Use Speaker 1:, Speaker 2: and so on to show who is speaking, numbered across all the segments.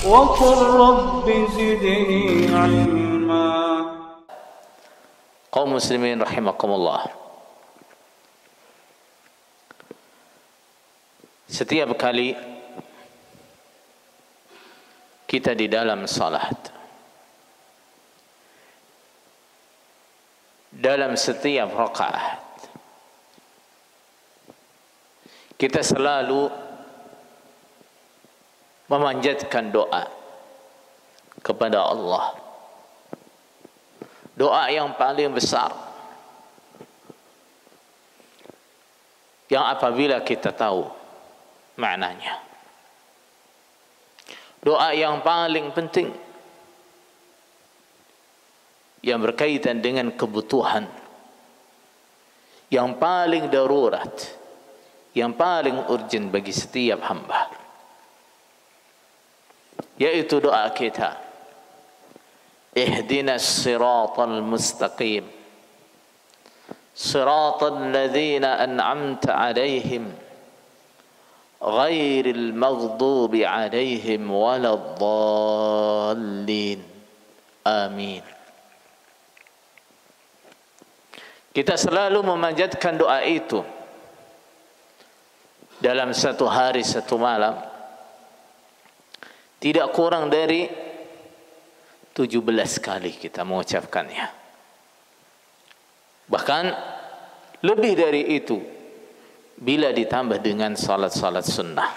Speaker 1: وقل رب زدني علما.
Speaker 2: Kaum muslimin rahimakumullah. Setiap kali kita di dalam salat, dalam setiap rakaat, kita selalu memanjatkan doa kepada Allah. Doa yang paling besar, yang apabila kita tahu maknanya, doa yang paling penting, yang berkaitan dengan kebutuhan, yang paling darurat, yang paling urgent bagi setiap hamba, yaitu doa kita, ihdinas siratal mustaqim, siratal ladzina an'amta alaihim, ghairil maghdubi alaihim waladdallin. Amin. Kita selalu memanjatkan doa itu dalam satu hari satu malam, tidak kurang dari 17 kali kita mengucapkannya. Bahkan lebih dari itu bila ditambah dengan salat-salat sunnah.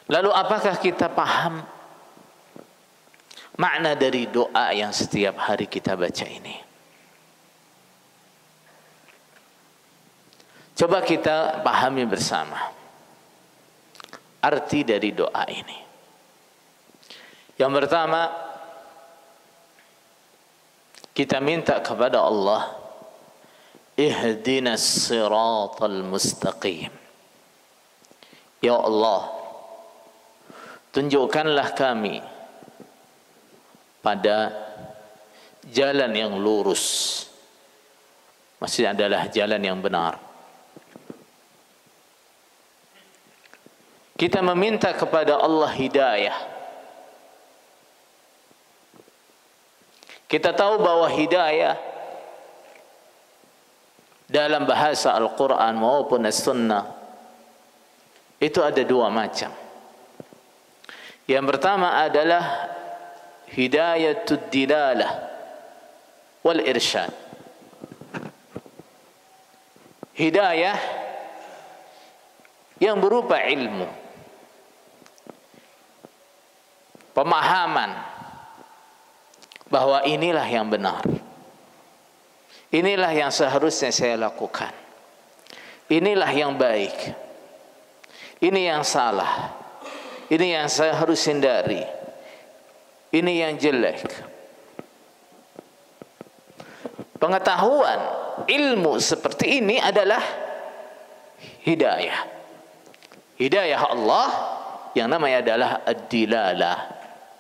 Speaker 2: Lalu apakah kita paham makna dari doa yang setiap hari kita baca ini? Coba kita pahami bersama arti dari doa ini. Yang pertama, kita minta kepada Allah, ihdinas siratal mustaqim. Ya Allah, tunjukkanlah kami pada jalan yang lurus. Maksudnya adalah jalan yang benar. Kita meminta kepada Allah hidayah. Kita tahu bahwa hidayah dalam bahasa Al-Quran maupun As-Sunnah itu ada dua macam. Yang pertama adalah hidayatud dilalah wal irsyad. Hidayah yang berupa ilmu, pemahaman bahwa inilah yang benar, inilah yang seharusnya saya lakukan, inilah yang baik, ini yang salah, ini yang saya harus hindari, ini yang jelek. Pengetahuan ilmu seperti ini adalah hidayah. Hidayah Allah yang namanya adalah ad-dilalah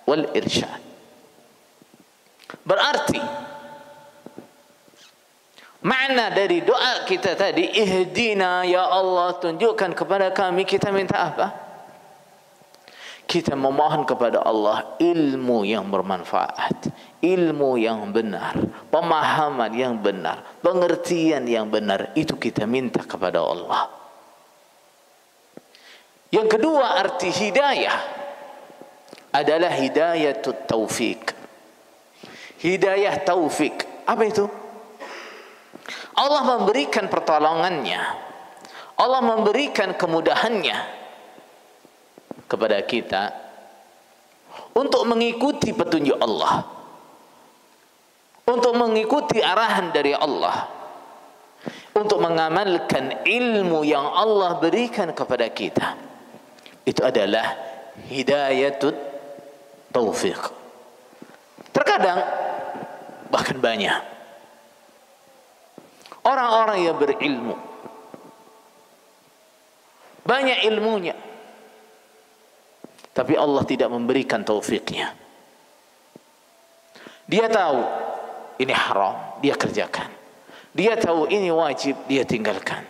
Speaker 2: wal irsyad. Berarti makna dari doa kita tadi, ihdina ya Allah, tunjukkan kepada kami, kita minta apa? Kita memohon kepada Allah ilmu yang bermanfaat, ilmu yang benar, pemahaman yang benar, pengertian yang benar. Itu kita minta kepada Allah. Yang kedua, arti hidayah adalah hidayatut taufik. Hidayah taufik, apa itu? Allah memberikan pertolongannya, Allah memberikan kemudahannya kepada kita untuk mengikuti petunjuk Allah, untuk mengikuti arahan dari Allah, untuk mengamalkan ilmu yang Allah berikan kepada kita. Itu adalah hidayatut taufik. Terkadang, bahkan banyak orang-orang yang berilmu, banyak ilmunya, tapi Allah tidak memberikan taufiknya. Dia tahu ini haram, dia kerjakan. Dia tahu ini wajib, dia tinggalkan.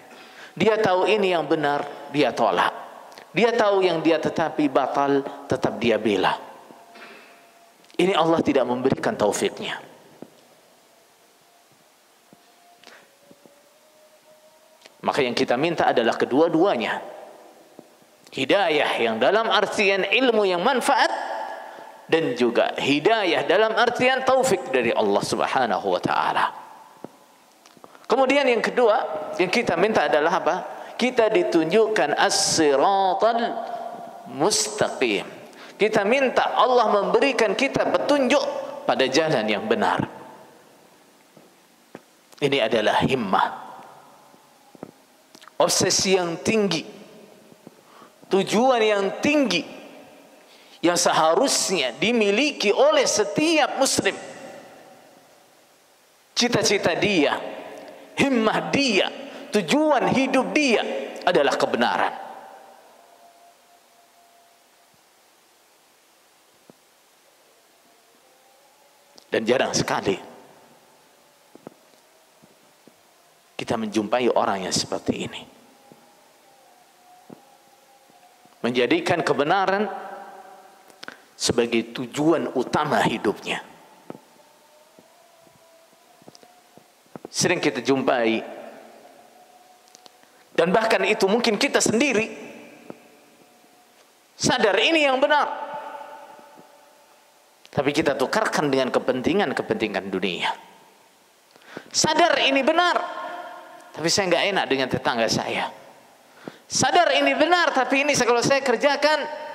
Speaker 2: Dia tahu ini yang benar, dia tolak. Dia tahu yang dia tetapi batal, tetap dia bela. Ini Allah tidak memberikan taufiknya. Maka yang kita minta adalah kedua-duanya. Hidayah yang dalam artian ilmu yang manfaat, dan juga hidayah dalam artian taufik dari Allah Subhanahu wa taala. Kemudian yang kedua yang kita minta adalah apa? Kita ditunjukkan as-siratal mustaqim. Kita minta Allah memberikan kita petunjuk pada jalan yang benar. Ini adalah himmah, obsesi yang tinggi, tujuan yang tinggi yang seharusnya dimiliki oleh setiap muslim. Cita-cita dia, himmah dia, tujuan hidup dia adalah kebenaran. Dan jarang sekali kita menjumpai orang yang seperti ini, menjadikan kebenaran sebagai tujuan utama hidupnya. Sering kita jumpai, dan bahkan itu mungkin kita sendiri sadar ini yang benar, tapi kita tukarkan dengan kepentingan dunia. Sadar ini benar, tapi saya nggak enak dengan tetangga saya. Sadar ini benar, tapi ini kalau saya kerjakan,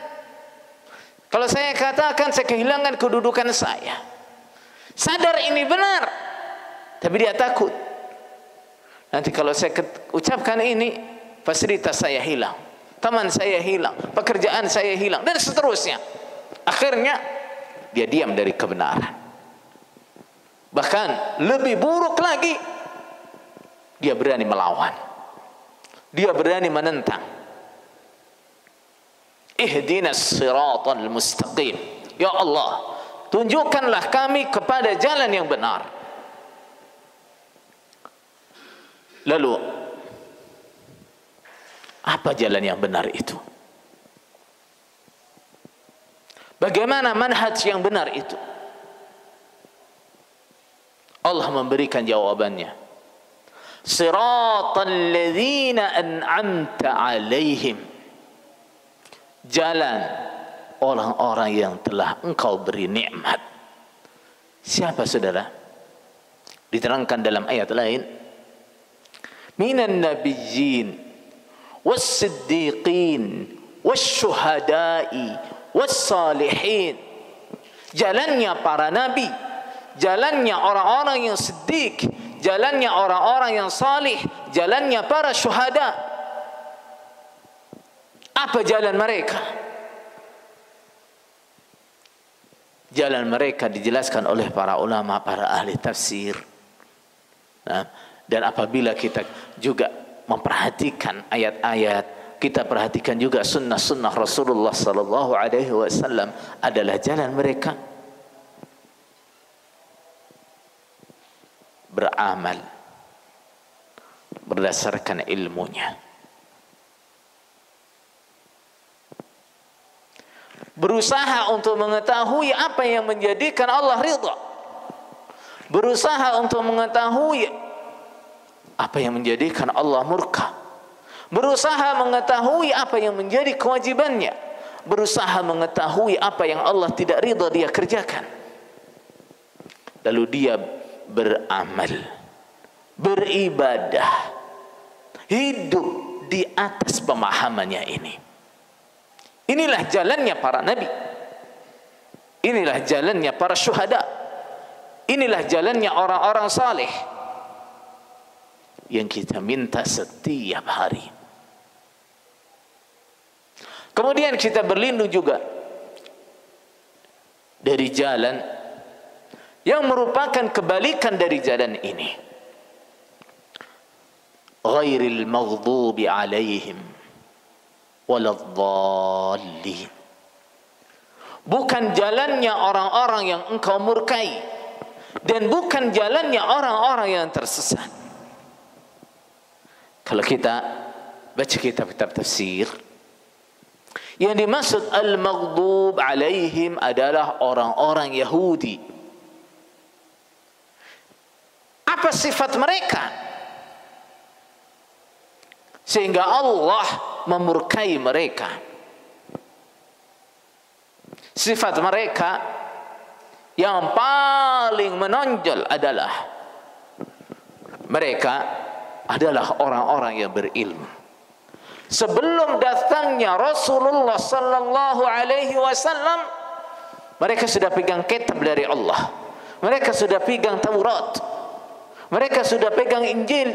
Speaker 2: kalau saya katakan, saya kehilangan kedudukan saya. Sadar ini benar, tapi dia takut. Nanti kalau saya ucapkan ini, fasilitas saya hilang, teman saya hilang, pekerjaan saya hilang, dan seterusnya. Akhirnya dia diam dari kebenaran. Bahkan lebih buruk lagi, dia berani melawan, dia berani menentang. Ihdinas siratal mustaqim. Ya Allah, tunjukkanlah kami kepada jalan yang benar. Lalu apa jalan yang benar itu? Bagaimana manhaj yang benar itu? Allah memberikan jawabannya. Siratal ladzina an'amta 'alaihim. Jalan orang-orang yang telah Engkau beri nikmat. Siapa saudara? Diterangkan dalam ayat lain, minan nabiyyin was-siddiqin wasyuhada'i was-salihin. Jalannya para nabi, jalannya orang-orang yang siddiq, jalannya orang-orang yang salih, jalannya para syuhada. Apa jalan mereka? Jalan mereka dijelaskan oleh para ulama, para ahli tafsir. Nah, dan apabila kita juga memperhatikan ayat-ayat, kita perhatikan juga sunnah-sunnah Rasulullah sallallahu alaihi wasallam, adalah jalan mereka beramal berdasarkan ilmunya, berusaha untuk mengetahui apa yang menjadikan Allah ridha, berusaha untuk mengetahui apa yang menjadikan Allah murka, berusaha mengetahui apa yang menjadi kewajibannya, berusaha mengetahui apa yang Allah tidak ridha dia kerjakan. Lalu dia beramal, beribadah, hidup di atas pemahamannya ini. Inilah jalannya para nabi, inilah jalannya para syuhada, inilah jalannya orang-orang saleh yang kita minta setiap hari. Kemudian kita berlindung juga dari jalan yang merupakan kebalikan dari jalan ini. Ghairil maghdubi alaihim waladhdallin. Bukan jalannya orang-orang yang engkau murkai, dan bukan jalannya orang-orang yang tersesat. Kalau kita baca kitab-kitab tafsir, Yang dimaksud al-maghdub alaihim adalah orang-orang Yahudi. Apa sifat mereka sehingga Allah memurkai mereka? Sifat mereka yang paling menonjol adalah mereka adalah orang-orang yang berilmu. Sebelum datangnya Rasulullah sallallahu alaihi wasallam, mereka sudah pegang kitab dari Allah. Mereka sudah pegang Taurat. Mereka sudah pegang Injil.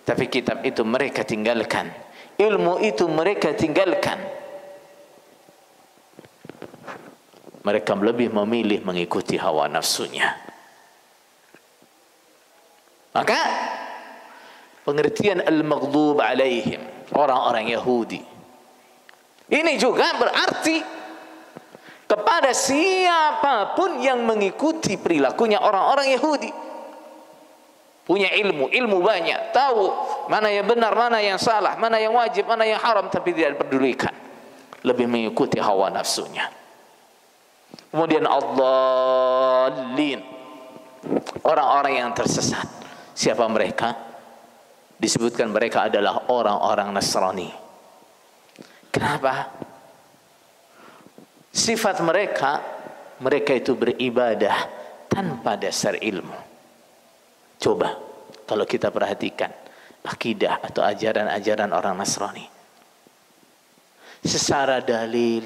Speaker 2: Tapi kitab itu mereka tinggalkan. Ilmu itu mereka tinggalkan. Mereka lebih memilih mengikuti hawa nafsunya. Maka pengertian al-maghdub alaihim, orang-orang Yahudi, ini juga berarti kepada siapapun yang mengikuti perilakunya orang-orang Yahudi. Punya ilmu banyak, tahu mana yang benar, mana yang salah, mana yang wajib, mana yang haram, tapi tidak pedulikan, lebih mengikuti hawa nafsunya. Kemudian ad-dallin, orang-orang yang tersesat. Siapa mereka? Disebutkan mereka adalah orang-orang Nasrani. Kenapa? Sifat mereka itu beribadah tanpa dasar ilmu. Coba kalau kita perhatikan akidah atau ajaran-ajaran orang Nasrani, secara dalil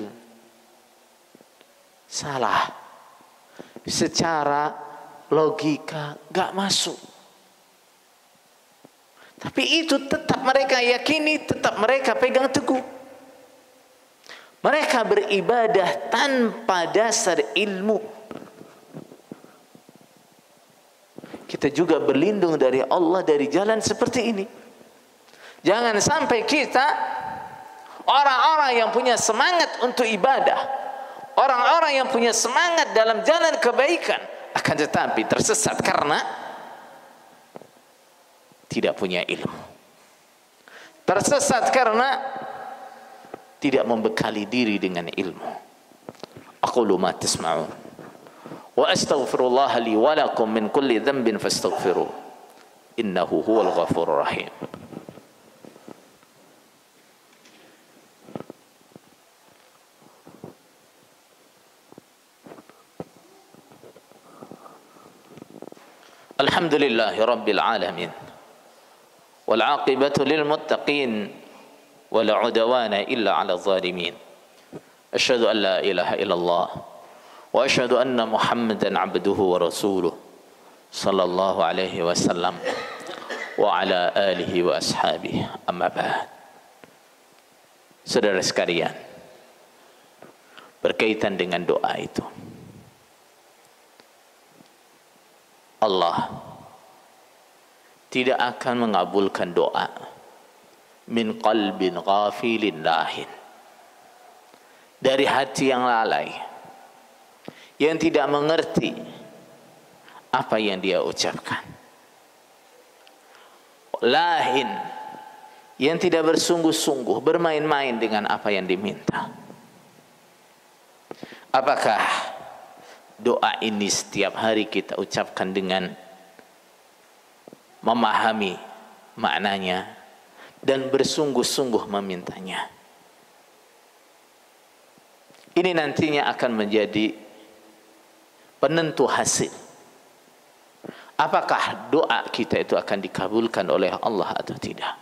Speaker 2: salah, secara logika gak masuk. Tapi itu tetap mereka yakini, tetap mereka pegang teguh. Mereka beribadah tanpa dasar ilmu. Kita juga berlindung dari Allah dari jalan seperti ini. Jangan sampai kita orang-orang yang punya semangat untuk ibadah, orang-orang yang punya semangat dalam jalan kebaikan, akan tetapi tersesat karena tidak punya ilmu. Tersesat karena tidak membekali diri dengan ilmu. Aqulu ma tasma'un wa astaghfirullah li wa lakum min kulli dhanbin fastaghfiruh innahu huwal ghafurur rahim. Alhamdulillahi rabbil alamin wal 'aqibatu lil muttaqin wala 'udwana illa 'alal zalimin. Asyhadu an la ilaha illallah wa asyhadu anna Muhammadan 'abduhu wa rasuluh sallallahu alaihi wasallam wa ala alihi wa ashabihi, amma ba'd. Saudara sekalian, berkaitan dengan doa itu, Allah tidak akan mengabulkan doa min qalbin ghafilin lahin, dari hati yang lalai, yang tidak mengerti apa yang dia ucapkan, lahin, yang tidak bersungguh-sungguh, bermain-main dengan apa yang diminta. Apakah doa ini setiap hari kita ucapkan dengan memahami maknanya dan bersungguh-sungguh memintanya? Ini nantinya akan menjadi penentu hasil. Apakah doa kita itu akan dikabulkan oleh Allah atau tidak?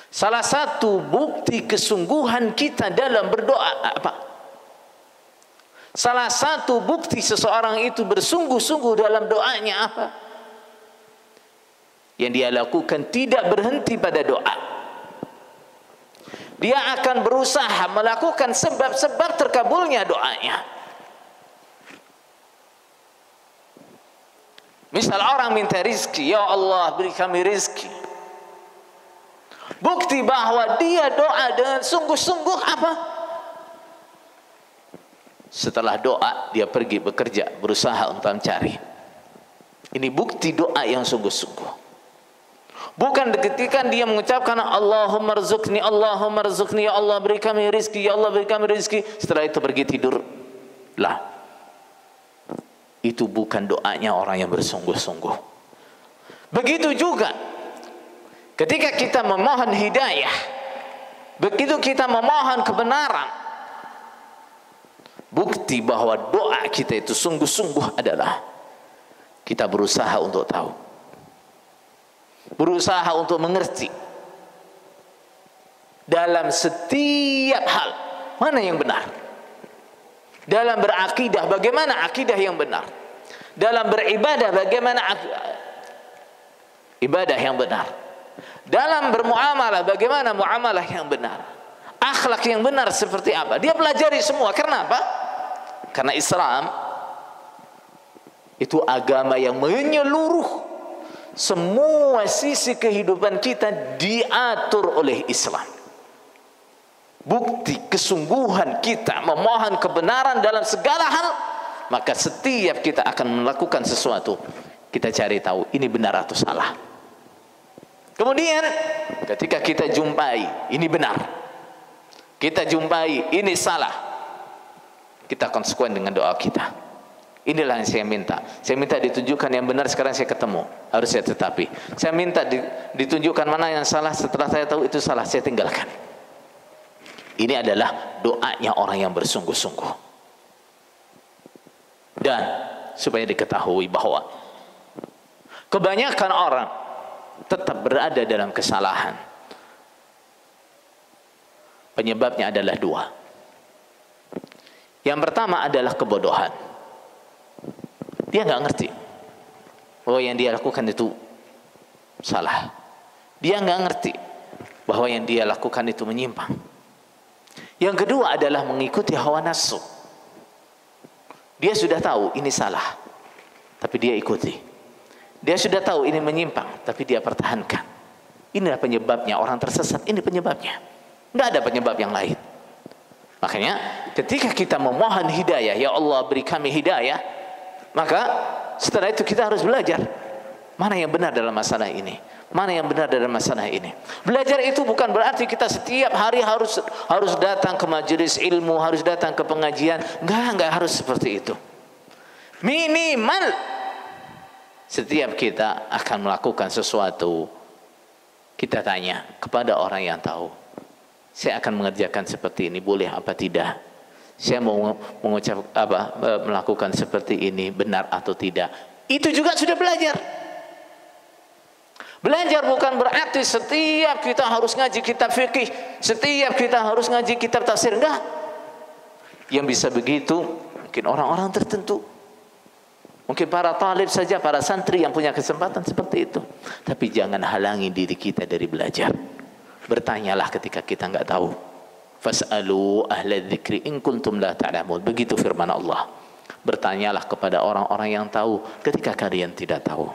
Speaker 2: Salah satu bukti kesungguhan kita dalam berdoa apa? Salah satu bukti seseorang itu bersungguh-sungguh dalam doanya apa? Yang dia lakukan tidak berhenti pada doa. Dia akan berusaha melakukan sebab-sebab terkabulnya doanya. Misal orang minta rizki, ya Allah beri kami rizki. Bukti bahwa dia doa dengan sungguh-sungguh apa? Setelah doa dia pergi bekerja, berusaha untuk mencari. Ini bukti doa yang sungguh-sungguh. Bukan ketika dia mengucapkan Allahumma rzuqni, Allahumma rzuqni, ya Allah beri kami rizki, ya Allah beri kami rizki, setelah itu pergi tidur. Lah, itu bukan doanya orang yang bersungguh-sungguh. Begitu juga ketika kita memohon hidayah, begitu kita memohon kebenaran, bukti bahwa doa kita itu sungguh-sungguh adalah kita berusaha untuk tahu, berusaha untuk mengerti dalam setiap hal mana yang benar. Dalam berakidah, bagaimana akidah yang benar. Dalam beribadah, bagaimana ibadah yang benar. Dalam bermuamalah, bagaimana muamalah yang benar. Akhlak yang benar seperti apa. Dia pelajari semua. Karena apa? Karena Islam itu agama yang menyeluruh. Semua sisi kehidupan kita diatur oleh Islam. Bukti kesungguhan kita memohon kebenaran dalam segala hal, maka setiap kita akan melakukan sesuatu, kita cari tahu ini benar atau salah. Kemudian ketika kita jumpai ini benar, kita jumpai ini salah, kita konsekuen dengan doa kita. Inilah yang saya minta. Saya minta ditunjukkan yang benar, sekarang saya ketemu, harus saya tetapi. Saya minta ditunjukkan mana yang salah, setelah saya tahu itu salah, saya tinggalkan. Ini adalah doanya orang yang bersungguh-sungguh. Dan supaya diketahui bahwa kebanyakan orang tetap berada dalam kesalahan. Penyebabnya adalah dua. Yang pertama adalah kebodohan. Dia nggak ngerti bahwa yang dia lakukan itu salah. Dia nggak ngerti bahwa yang dia lakukan itu menyimpang. Yang kedua adalah mengikuti hawa nafsu. Dia sudah tahu ini salah, tapi dia ikuti. Dia sudah tahu ini menyimpang, tapi dia pertahankan. Inilah penyebabnya orang tersesat. Ini penyebabnya. Tidak ada penyebab yang lain. Makanya ketika kita memohon hidayah, ya Allah beri kami hidayah, maka setelah itu kita harus belajar mana yang benar dalam masalah ini. Mana yang benar dalam masalah ini. Belajar itu bukan berarti kita setiap hari harus datang ke majelis ilmu, harus datang ke pengajian. Enggak harus seperti itu. Minimal setiap kita akan melakukan sesuatu, kita tanya kepada orang yang tahu. Saya akan mengerjakan seperti ini, boleh apa tidak? Saya mau melakukan seperti ini, benar atau tidak? Itu juga sudah belajar. Belajar bukan berarti setiap kita harus ngaji kitab fikih, setiap kita harus ngaji kitab tafsir. Enggak. Yang bisa begitu mungkin orang-orang tertentu, mungkin para talib saja, para santri yang punya kesempatan seperti itu. Tapi jangan halangi diri kita dari belajar. Bertanyalah ketika kita enggak tahu. Fas'alu ahla dzikri in kuntum la ta'lamun. Begitu firman Allah. Bertanyalah kepada orang-orang yang tahu ketika kalian tidak tahu.